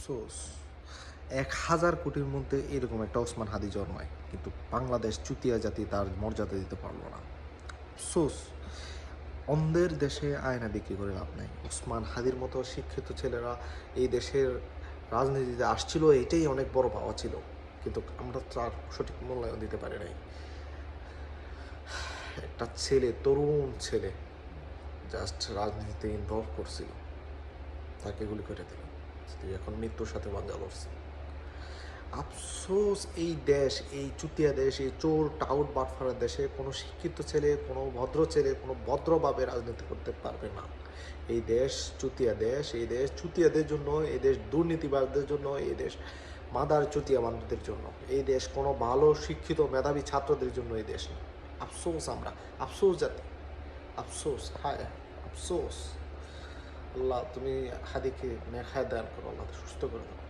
আফসোস ১,০০০ কোটির মধ্যে এরকম একটা ওসমান হাদি জন্মায়, কিন্তু বাংলাদেশ চুতিয়া জাতি তার মর্যাদা দিতে পারলো না। আফসোস, অন্ধের দেশে আয়না বিক্রি করে লাভ নাই। ওসমান হাদির মতো শিক্ষিত ছেলেরা এই দেশের রাজনীতিতে আসছিল, এটাই অনেক বড় পাওয়া ছিল, কিন্তু আমরা তার সঠিক মূল্যায়ন দিতে পারি নাই। একটা ছেলে, তরুণ ছেলে, জাস্ট রাজনীতিতে ইনভলভ করছিল, তাকে গুলি করে দিল, এখন মৃত্যুর সাথে পাঞ্জা লড়ছে। আফসোস, এই দেশ, এই চুতিয়া দেশ, এই চোর টাউট বাটফারের দেশে কোনো শিক্ষিত ছেলে, কোনো ভদ্র ছেলে, কোনো ভদ্রভাবে রাজনীতি করতে পারবে না। এই দেশ চুতিয়া দেশ, এই দেশ চুতিয়াদের জন্য, এই দেশ দুর্নীতিবাজদের জন্য, এই দেশ মাদার চুতিয়া মানুষদের জন্য, এই দেশ কোনো ভালো শিক্ষিত মেধাবী ছাত্রদের জন্য এই দেশ না। আফসোস আমরা, আফসোস জাতি, আফসোস, হায় আফসোস। আল্লাহ তুমি হাদিকে নেখায় দান করো, আল্লাহ সুস্থ করে দাও।